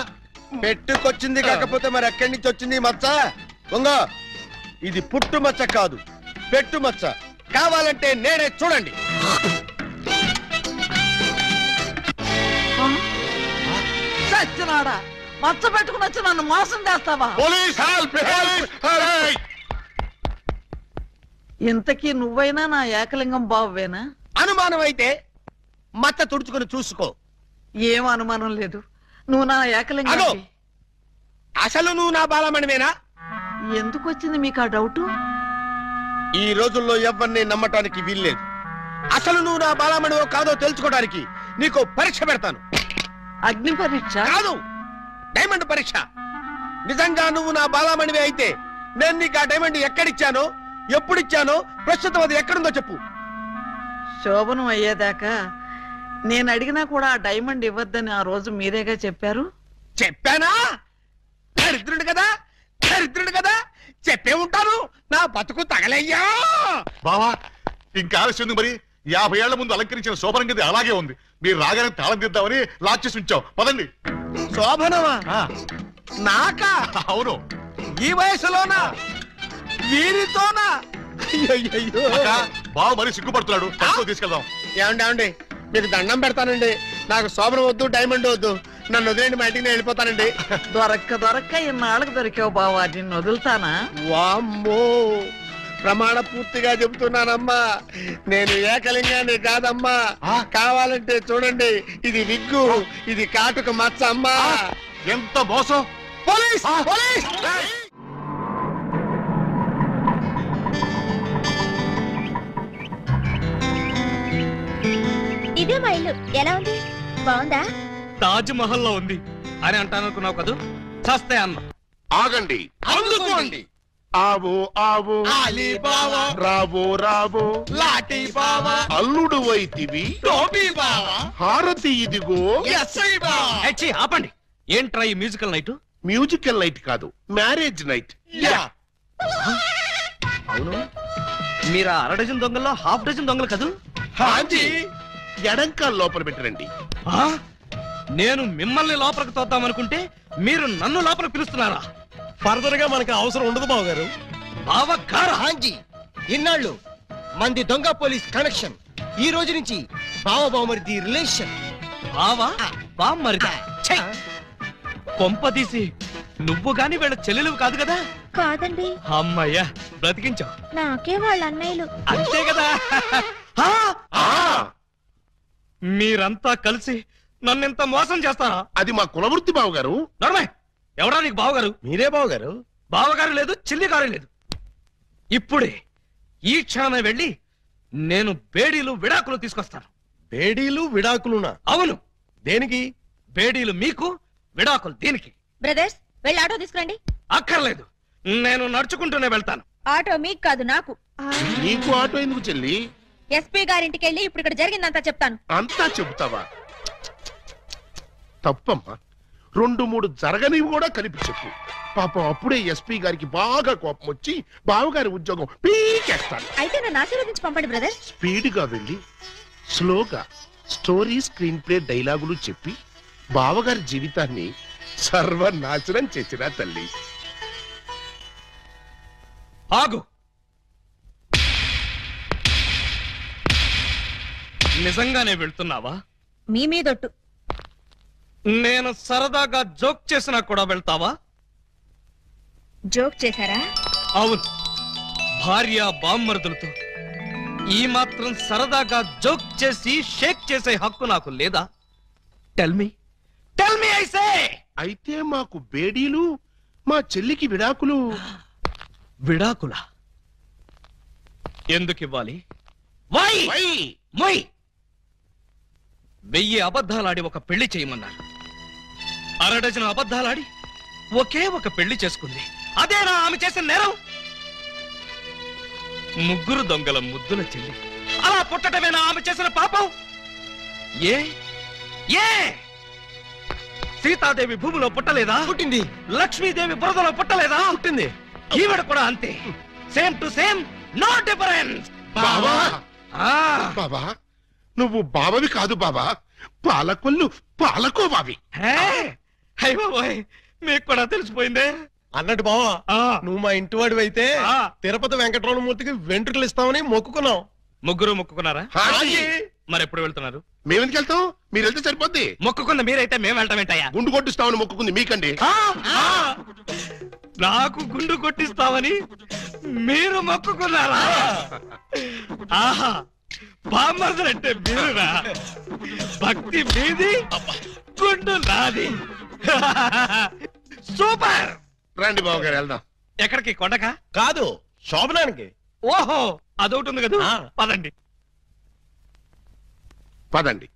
పెట్టుకొచ్చింది కాకపోతే మరి ఎక్కడి నుంచి వచ్చింది మచ్చ? దొంగ, ఇది పుట్టు మచ్చ కాదు, పెట్టు మచ్చ. కావాలంటే నేనే చూడండి. సచ్చినాడా, మచ్చ పెట్టుకుని వచ్చి నన్ను మోసం చేస్తావా? Police help! ఇంతకీ నువ్వైనా నా ఏకలింగం బావేనా? అనుమానం అయితే మచ్చ తుడుచుకుని చూసుకో. ఏం అనుమానం లేదు, నువ్వు నా ఏకలింగం. అగో, అసలు నువ్వు నా బాలమణివేనా? ఎందుకు వచ్చింది మీకు ఆ డౌటు? ఈ రోజుల్లో ఎవరిని నమ్మటానికి వీల్లేదు. అసలు నువ్వు నా బాలమణివో కాదో తెలుసుకోవడానికి నీకు పరీక్ష పెడతాను. అగ్ని పరీక్ష కాదు, డైమండ్ పరీక్ష. నిజంగా నువ్వు నా బాలమణివే అయితే నేను నీకు ఆ డైమండ్ ఎక్కడిచ్చానో, ఎప్పుడిచ్చానో, ప్రస్తుతం అది ఎక్కడుందో చెప్పు. శోభనం అయ్యేదాకా నేను అడిగినా కూడా ఆ డైమండ్ ఇవ్వద్దని ఆ రోజు మీరేగా చెప్పారు. చెప్పానా? దరిద్రుడు కదా, దరిద్రుడు కదా, చెప్పే ఉంటాను. నా బతుకు తగలయ్యా. బావా, ఇంకా ఆలస్యం ఉంది. మరి 50 ఏళ్ల ముందు అలంకరించిన శోభనం గది అలాగే ఉంది. మీరు రాగానే తాళం తీద్దామని లాక్ చేసి ఉంచాం. పదండి. శోభనమా? నాకా? అవును. ఈ వయసులోనా? వీరితోనా? అయ్యయ్యో. బావ మరి సిగ్గుపడుతున్నాడు. తీసుకెళ్దాం. ఏమండి మీకు దండం పెడతానండి. నాకు శోభనం వద్దు, డైమండ్ వద్దు. నన్ను వదిలేండి, మా ఇంటికి నేను వెళ్ళిపోతానండి. దొరక్క ఇన్నాళ్ళకి దొరికావు బావా, నిన్ను వదులుతానా? వామ్మో, ప్రమాణ పూర్తిగా చెబుతున్నానమ్మా, నేను ఏకలింగాన్ని కాదమ్మా. కావాలంటే చూడండి, ఇది విగ్గు, ఇది కాటుక మచ్చ అమ్మా. ఎంత మోసం! Police police! ఇదే మా ఇల్లు. ఎలా ఉంది? బాగుందా? తాజ్ మహల్ లో ఉంది అని అంటాననుకున్నావు కదూ? చస్తే అన్న. ఆగండి, అందుకోండి. ఆవు ఆవు అలీబాబా, రావు రావు లాఠీ బావా, అల్లుడు వైతివి టోపీ బావా, హారతి ఇదిగో. ఎస్ఐ బావా. ఏచ్చి, ఆపండి. ఏంట్రా ఈ మ్యూజికల్ నైట్? మ్యూజికల్ నైట్ కాదు, మ్యారేజ్ నైట్. యా. అవును, మీరు ఆ 1/2 డజన్ దొంగల్లో 1/2 డజన్ దొంగలు కదూ? హాజీ. ఎడంకాల్ లోపల పెట్టరండి. ఆ? నేను మిమ్మల్ని లోపలికి తోద్దామనుకుంటే మీరు నన్ను లోపల పిలుస్తున్నారా? ఫర్దర్ గా మనకి అవసరం ఉండదు బావగారు. బావగారా? హాంజీ, ఇన్నాళ్ళు మంది దొంగ పోలీస్ కనెక్షన్, ఈ రోజు నుంచి బావ బావమరిది రిలేషన్. బావా బామ్మరిదా? ఛై! కొంపదీసి నువ్వు గాని వీళ్ళ చెల్లెలు కాదు కదా? కాదండి, అమ్మయ్యా, బ్రతికించావు. నాకే వాళ్ళ అన్నయ్యలు. అంతే కదా? ఆ! మీరంతా కలిసి నన్నింత మోసం చేస్తారా? అది మా కులవృత్తి బావగారు. నడమే, ఎవడా నీకు బావగారు? మీరే బావగారు. బావగారు లేదు, చిల్లిగారు లేదు. ఇప్పుడే ఈ క్షణమే వెళ్ళి నేను బేడీలు విడాకులు తీసుకొస్తాను. బేడీలు విడాకులునా? అవును, దేనికి? బేడీలు మీకు, విడాకులు దీనికి. బ్రదర్స్, వెళ్ళి ఆటో తీసుకురండి. అక్కర్లేదు, నేను నడుచుకుంటూనే వెళ్తాను. ఆటో మీకు కాదు, నాకు. నీకు ఆటో ఎందుకు చెల్లి? ఎస్పీ గారింటికి వెళ్ళి ఇప్పుడు ఇక్కడ జరిగిందంతా చెప్తాను. అంతా చెబుతావా? తప్పమ్మా, 2-3 జరగనివి కూడా కలిపి చెప్పు. పాపం అప్పుడే ఎస్పీ గారికి బాగా కోపం వచ్చి బావగారి ఉద్యోగం పీకేస్తాడు. అయితే నన్ను ఆశీర్వదించి పంపండి బ్రదర్. స్పీడ్ గా వెళ్ళి స్లోగా స్టోరీ, స్క్రీన్ ప్లే, డైలాగులు చెప్పి బావగారి జీవితాన్ని సర్వనాశనం చేసిన తల్లి. ఆగు. నిజంగానే వెళ్తున్నావా? మీ మీదొట్టు. నేను సరదాగా జోక్ చేసినా కూడా వెళ్తావా? జోక్ చేశారా? అవును, భార్య బామ్మర్దులతో ఈ మాత్రం సరదాగా జోక్ చేసి షేక్ చేసే హక్కు నాకు లేదా? Tell me I say. అయితే మాకు బేడీలు, మా చెల్లికి విడాకులు. విడాకులా? ఎందుకు ఇవ్వాలి? వై? వై? 1000 అబద్ధాలాడి ఒక పెళ్లి చేయమన్నారు. 1/2 డజన్ అబద్ధాలాడి ఒకే ఒక పెళ్లి చేసుకుంది. అదేనా ఆమె చేసిన నేరం? 3 దొంగల ముద్దుల చెల్లి అలా పుట్టటమేనా ఆమె చేసిన పాపం? ఏ ఏ సీతాదేవి భూమిలో పుట్టలేదా? పుట్టింది. లక్ష్మీదేవి బురదలో పుట్టలేదా? పుట్టింది. ఈవిడ కూడా అంతే. Same to same, no difference. బావా, బాబా, నువ్వు బావవి కాదు బాబా, పాలకొల్లు పాలకోవావి. అయ్యబాబోయ్, మీకు కూడా తెలిసిపోయిందే. అన్నట్టు బావా, నువ్వు మా ఇంటి వాడివి అయితే తిరుపతి వెంకటరమణమూర్తికి వెంట్రుకలు ఇస్తామని మొక్కుకున్నాం. ముగ్గురు మొక్కుకున్నారా? హాజీ. మరి ఎప్పుడు వెళ్తున్నారు? మేమెందుకు వెళ్తాం? మీరు వెళ్తే సరిపోద్ది. మొక్కుకున్న మీరైతే మేము వెళ్ళటం ఏంటయ్యా? గుండు కొట్టిస్తామని మొక్కుకుంది మీకండి. నాకు గుండు కొట్టిస్తామని మీరు మొక్కుకున్నారా? ఆహా, బామ్మర్దులంటే మీరురా. భక్తి మీది, గుండు నాది. సూపర్. రండి బావగారు, వెళ్దాం. ఎక్కడికి? కొండకా? కాదు, శోభనానికి. ఓహో, అదొకటి ఉంది కదా. పదండి. పదండి.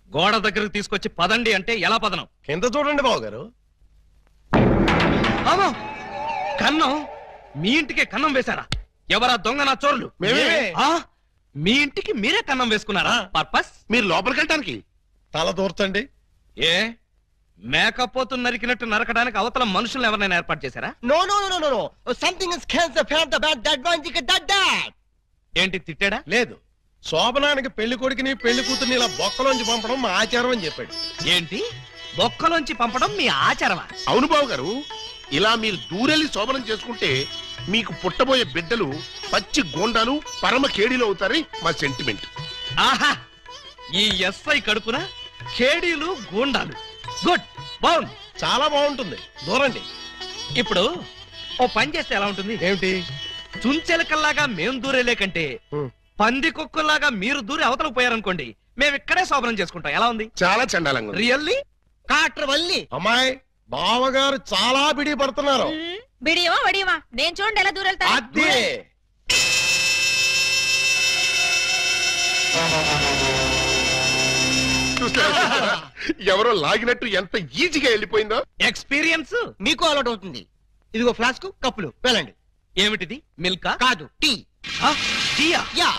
గోడ దగ్గరకు తీసుకొచ్చి పదండి అంటే ఎలా పదనం? కింద చూడండి బావగారు. అమ్మో, కన్నం? మీ ఇంటికే కన్నం వేశారా? ఎవరా దొంగ నా చోర్లు? మేమే. మీ ఇంటికి మీరే కన్నం వేసుకున్నారా? పర్పస్? మీరు లోపలికి వెళ్ళటానికి. తల దూర్చండి. ఏ మేకపోతు నరికినట్టు నరకడానికి అవతల మనుషులను ఎవరైనా ఏర్పాటు చేశారా? No no no no no, something is cancer fan the bad that one the that. ఏంటి, తిట్టాడా? లేదు, శోభనానికి పెళ్లి కొడుకుని పెళ్లి కూతుర్ని ఇలా బొక్కలోంచి పంపడం మా ఆచారం అని చెప్పాడు. ఏంటి, బొక్కలోంచి పంపడం మీ ఆచారమా? అవును బావగారు, ఇలా మీరు దూరెళ్ళి శోభనం చేసుకుంటే మీకు పుట్టబోయే బిడ్డలు పచ్చి గోండాలు, పరమ కేడీలు అవుతారని మా సెంటిమెంట్. ఆహా, ఈ ఎస్ఐ కడుపున కేడీలు, గూండాలు గుడ్, బాగుంది. చాలా బాగుంటుంది. దూరండి. ఇప్పుడు ఓ పని చేస్తే ఎలా ఉంటుంది? ఏమిటి? చుంచెలకల్లాగా మేం దూరేలే కంటే పంది కుక్కల్లాగా మీరు దూరి అవతలకు పోయారనుకోండి, మేము ఇక్కడే శోభనం చేసుకుంటాం. ఎలా ఉంది? చాలా చండాలంగా ఉంది. రియల్లీ? కాట్ర వల్లి. అమ్మాయి, బావగారు చాలా బిడి పడుతున్నారు. బిడియమా వడియమా నేను చూడండి ఎలా దూరెళ్తా. అదే చూస్తారా? ఎవరో లాగినట్టు ఎంత ఈజీగా వెళ్ళిపోయిందో. ఎక్స్పీరియన్స్ మీకు అలవాటు అవుతుంది. ఇదిగో ఫ్లాస్క్, కప్పులు వెళ్ళండి. ఏమిటిది? మిల్కా? కాదు, టీ. టీయా? యా.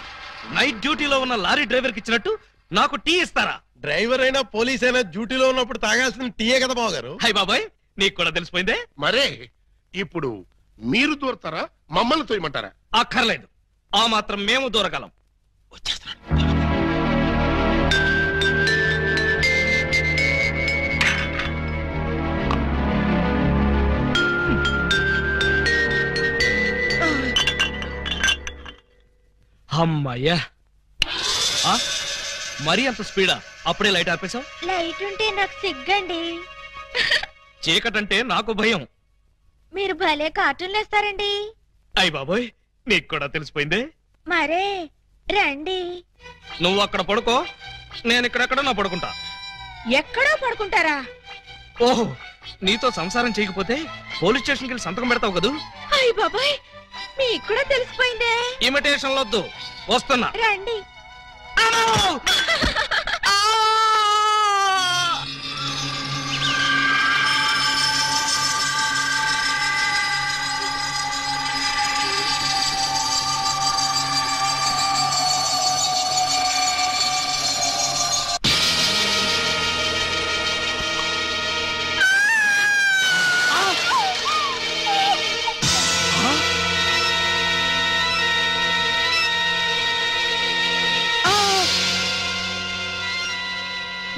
నైట్ డ్యూటీలో ఉన్న లారీ డ్రైవర్ కి ఇచ్చినట్టు నాకు టీ ఇస్తారా? డ్రైవర్ అయినా పోలీస్ అయినా డ్యూటీలో ఉన్నప్పుడు తాగాల్సిన టీయే కదా బావగారు. హై బాబాయ్, నీకు కూడా తెలిసిపోయిందే. మరే ఇప్పుడు మీరు దూరతారా, మమ్మల్ని తోయమంటారా? అక్కర్లేదు, ఆ మాత్రం మేము దూరగలం. అమ్మయ్యా, మరీ అంత స్పీడా? అప్పుడే లైట్ ఆపేశావు? లైట్ ఉంటే నాకు సిగ్గండి. చీకటంటే నాకు భయం. మీరు భలే కార్టూన్లు వేస్తారండి. అయ్ బాబోయ్, నీకు కూడా తెలిసిపోయిందే. మరే రండి. నువ్వు అక్కడ పడుకో, నేను ఇక్కడెక్కడ నా పడుకుంటా. ఎక్కడో పడుకుంటారా? ఓహో, నీతో సంసారం చేయకపోతే పోలీస్ స్టేషన్కి వెళ్ళి సంతకం పెడతావు కదూ. అయ్ బాబాయ్, మీకు కూడా తెలిసిపోయిందే. ఇమిటేషన్ వద్దు, వస్తున్నా. రండి.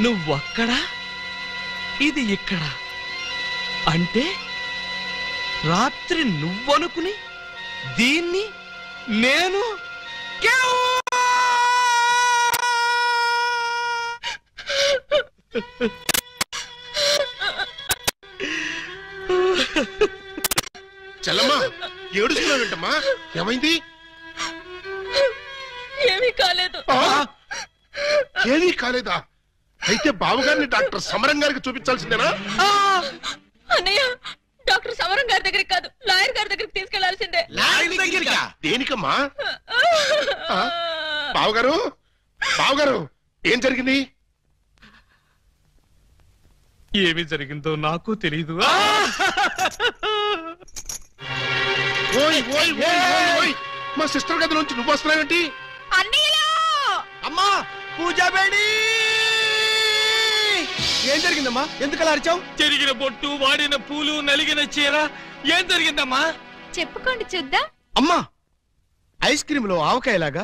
నువ్వక్కడ, ఇది ఇక్కడ. అంటే రాత్రి నువ్వనుకుని దీన్ని నేను చెల్లమ్మా, ఏడుస్తున్నావేంటమ్మా? ఏమైంది? ఏమీ కాలేదు. ఏమీ కాలేదా? అయితే బావగారిని డాక్టర్ సమరం గారికి చూపించాల్సిందేనా? అన్నయ్య, డాక్టర్ సమరం గారి దగ్గరికి కాదు, లాయర్ గారి దగ్గరికి తీసుకెళ్లాల్సిందే. దేనికమ్మా? బావగారు, బావగారు, ఏం జరిగింది? ఏమి జరిగిందో నాకు తెలీదు. ఓయ్ ఓయ్ ఓయ్ ఓయ్, మా సిస్టర్ గది నుంచి నువ్వు వస్తున్నావేంటి? అమ్మా, పూజా బేడి. ఏం జరిగిందమ్మా? ఎందుకలా అరిచావు? చెరిగిన బొట్టు, వాడిన పూలు, నలిగిన చీర. ఏం జరిగిందమ్మా? చెప్పుకోండి చూద్దాం. అమ్మా, ఐస్ క్రీమ్ లో ఆవకాయలాగా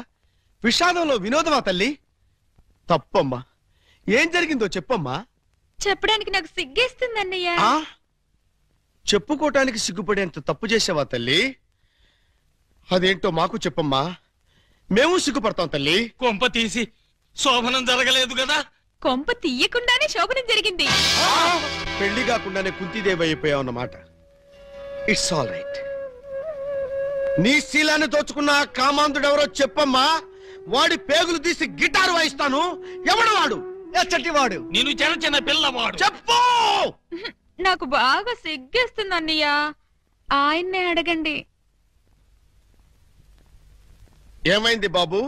విషాదంలో వినోదమా తల్లి? తప్పమ్మా, ఏం జరిగిందో చెప్పమ్మా. చెప్పడానికి నాకు సిగ్గేస్తుంది అన్నయ్య. చెప్పుకోటానికి సిగ్గుపడేంత తప్పు చేసావా తల్లి? అదేంటో మాకు చెప్పమ్మా, మేము సిగ్గుపడతాం తల్లి. కొంప తీసి శోభనం జరగలేదు కదా? కొంప తీయకుండానే శోభనం జరిగింది. పెళ్లి కాకుండానే కుంతిదేవి అయిపోయావన్నమాట. It's all right. నీ శీలాన్ని దోచుకున్న కామాంధుడెవరో చెప్పమ్మా. వాడి పేగులు తీసి గిటారు వాయిస్తాను. ఎవడు వాడు? ఎచ్చటి వాడు? నేను చిన్న చిన్న పిల్లవాడు. చెప్పు. నాకు బాగా సిగ్గేస్తుంది అన్నయ్య, ఆయన్నే అడగండి. ఏమైంది బాబు?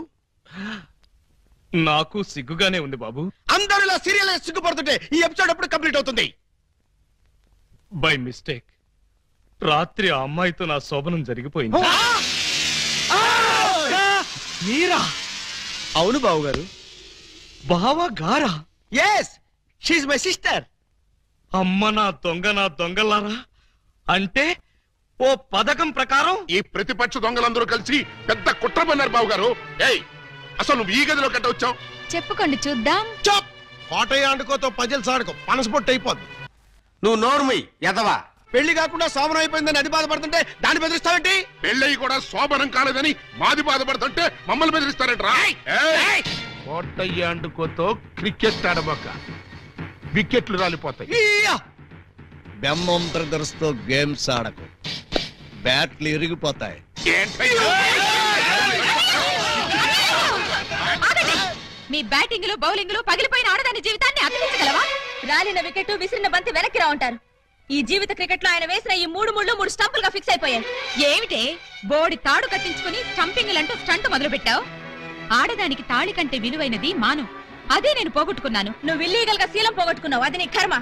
నాకు సిగ్గుగానే ఉంది బాబు. అందరూ ఇలా సీరియల్ సిగ్గుపడుతుంటే ఈ ఎపిసోడ్ ఎప్పుడు కంప్లీట్ అవుతుంది? బై మిస్టేక్ రాత్రి ఆ అమ్మాయితో నా శోభనం జరిగిపోయింది. మీరా? అవును బాబు గారు. బావా గారా? Yes, she my sister. అమ్మ నా దొంగలారా. అంటే ఓ పథకం ప్రకారం ఈ ప్రతిపక్ష దొంగలందరూ కలిసి పెద్ద కుట్ర పన్నారు బావగారు. ఏయ్, అసలు నువ్వు ఈ గదిలో కట్ట వచ్చావు? చెప్పుకోండి చూద్దాం. చప్. కోటయ్య ఆడుకోతో పజల్స్ ఆడుకో, పనసపొట్టు అయిపోద్ది. నువ్వు నోర్మై ఎదవా. పెళ్లి కాకుండా శోభనం అయిపోయిందని అది బాధపడుతుంటే దాన్ని బెదిరిస్తావేంటి? పెళ్ళయి కూడా శోభనం కాలేదని మాది బాధపడుతుంటే మమ్మల్ని బెదిరిస్తారంటరా? కోటయ్య అండుకోతో క్రికెట్ ఆడబోక. వికెట్లు రాలిపోతాయి. బెమ్మం బ్రదర్స్ తో గేమ్స్ ఆడకు, బ్యాట్లు ఇరిగిపోతాయి. మీ బ్యాటింగ్ లో బౌలింగ్ లో పగిలిపోయిన ఆడదాని జీవితాన్ని అతికించగలవా? రాలిన వికెట్ విసిరిన బంతి వెనక్కి రా ఉంటారు. ఈ జీవిత క్రికెట్ లో ఆయన వేసిన ఈ 3 స్టంపులుగా ఫిక్స్ అయిపోయాయి. ఏమిటే బోడి తాడు కట్టించుకుని స్టంపింగ్ అంటూ స్టంట్ మొదలు పెట్టావు? ఆడదానికి తాళి కంటే విలువైనది మాను. అదే నేను పోగొట్టుకున్నాను. నువ్వు ఇల్లీగల్ గా శీలం పోగొట్టుకున్నావు, అది నీ కర్మ.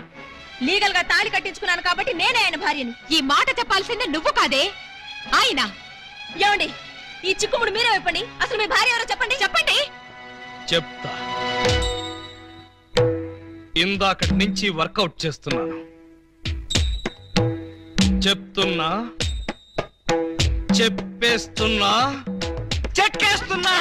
లీగల్ గా తాళి కట్టించుకున్నాను కాబట్టి నేనే ఆయన భార్యని. ఈ మాట చెప్పాల్సిందే నువ్వు కాదే ఆయన. ఏమండి, ఈ చిక్కుముడు మీరే చెప్పండి. అసలు మీ భార్య ఎవరో చెప్పండి. చెప్పండి. చెప్తా. ఇందాకటి నుంచి వర్కౌట్ చేస్తున్నాను. చెప్తున్నా, చెప్పేస్తున్నా, చెక్కేస్తున్నా.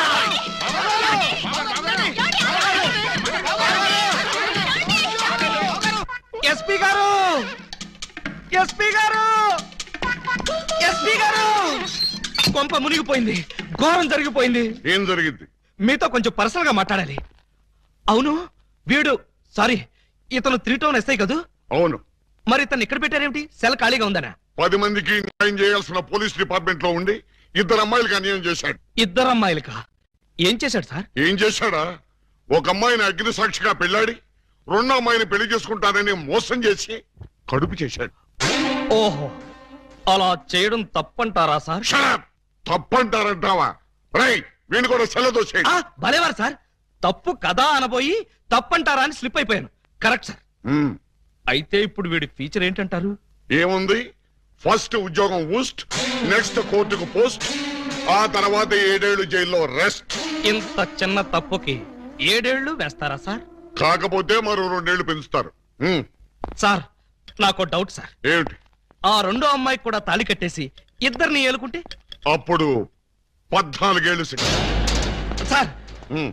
ఎస్పీ గారు, ఎస్పీ గారు, ఎస్పీ గారు, కొంప మునిగిపోయింది, ఘోరం జరిగిపోయింది. ఏం జరిగింది? మీతో కొంచెం పర్సనల్ గా మాట్లాడాలి. అవును, వీడు సారీ ఇతను 3 టౌన్ ఎస్ఐ కదూ? అవును. మరి ఇతను ఇక్కడ పెట్టారేమిటి? సెల్ ఖాళీగా ఉందనా? 10 మందికి న్యాయం చేయాల్సిన పోలీస్ డిపార్ట్మెంట్ లో ఉండి 2 అమ్మాయిలకు అన్యాయం చేశాడు. 2 అమ్మాయిలకా? ఏం చేశాడు సార్? ఏం చేశాడా? ఒక అమ్మాయిని అగ్ని సాక్షిగా పెళ్ళాడి 2వ అమ్మాయిని పెళ్లి చేసుకుంటానని మోసం చేసి కడుపు చేశాడు. ఓహో, అలా చేయడం తప్పంటారా సార్? తప్పంటారంటావా? రైట్, వీణు కూడా సెలదో చేయండి. భలేవారు సార్, తప్పు కదా అనబోయి తప్పంటారా అని స్లిప్ అయిపోయాను. Correct sir. అయితే ఇప్పుడు వీడి ఫీచర్ ఏంటంటారు? ఏముంది, ఫస్ట్ ఉద్యోగం ఊస్ట్, నెక్స్ట్ కోర్టుకు పోస్ట్, ఆ తర్వాత 7 ఏళ్లు జైల్లో రెస్ట్. ఇంత చిన్న తప్పుకి 7 ఏళ్లు వేస్తారా సార్? కాకపోతే మరో 2 ఏళ్లు పెంచుతారు. సార్, నాకు డౌట్ సార్. ఏమిటి? ఆ 2వ అమ్మాయికి కూడా తాళి కట్టేసి 2ని ఏలుకుంటే అప్పుడు 14 ఏళ్లు శిక్ష. సార్,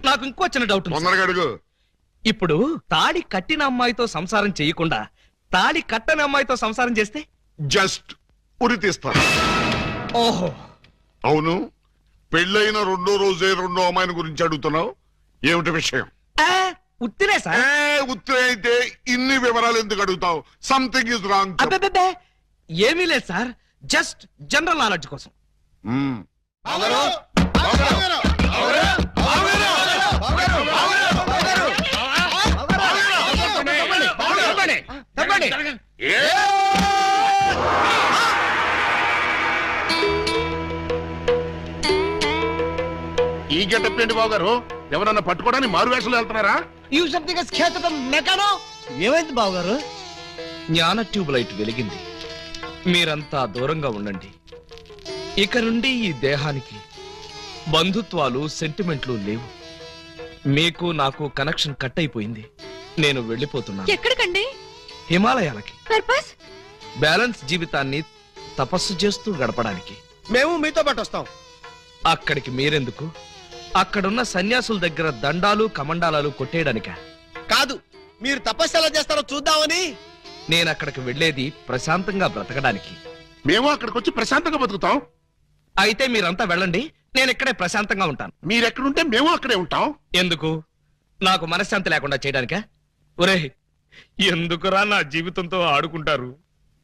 నాకు ఇంకో చిన్న డౌట్. తొందరగా అడుగు. ఇప్పుడు తాళి కట్టిన అమ్మాయితో సంసారం చేయకుండా తాళి కట్టని అమ్మాయితో సంసారం చేస్తే జస్ట్ ఉరి తీస్తారు. ఓహో, అవును. పెళ్ళైన 2వ రోజే 2వ అమ్మాయిని గురించి అడుగుతున్నావు, ఏమిటి విషయం? ఉత్తినే సార్. ఉత్తినే అయితే ఇన్ని వివరాలు ఎందుకు అడుగుతావు? Something is wrong. ఏమీ లేదు సార్, జస్ట్ జనరల్ నాలెడ్జ్ కోసం. ఈ గెటప్ ఏంటి బాబు గారు? ఎవరన్నా పట్టుకోవడానికి మారు వేషాలు వెళ్తున్నారా? ఏమైంది బావగారు? జ్ఞాన ట్యూబ్ లైట్ వెలిగింది. మీరంతా దూరంగా ఉండండి. ఇక నుండి ఈ దేహానికి బంధుత్వాలు, సెంటిమెంట్లు లేవు. మీకు నాకు కనెక్షన్ కట్ అయిపోయింది. నేను వెళ్ళిపోతున్నాను. ఎక్కడికండి? హిమాలయాలకి. పర్పస్? బ్యాలెన్స్ జీవితాన్ని తపస్సు చేస్తూ గడపడానికి. మేము మీతో పాటు వస్తాం. అక్కడికి మీరెందుకు? అక్కడున్న సన్యాసుల దగ్గర దండాలు కమండాలాలు కొట్టేయడానిక? కాదు, మీరు తపస్సు ఎలా చేస్తారో చూద్దామని. నేను అక్కడికి వెళ్ళేది ప్రశాంతంగా బ్రతకడానికి. మేము అక్కడికి వచ్చి ప్రశాంతంగా బతుకుతాం. అయితే మీరంతా వెళ్ళండి, నేను ఇక్కడే ప్రశాంతంగా ఉంటాను. మీరెక్కడుంటే మేము అక్కడే ఉంటాం. ఎందుకు? నాకు మనశ్శాంతి లేకుండా చేయడానికా? ఒరే, ఎందుకురా నా జీవితంతో ఆడుకుంటారు?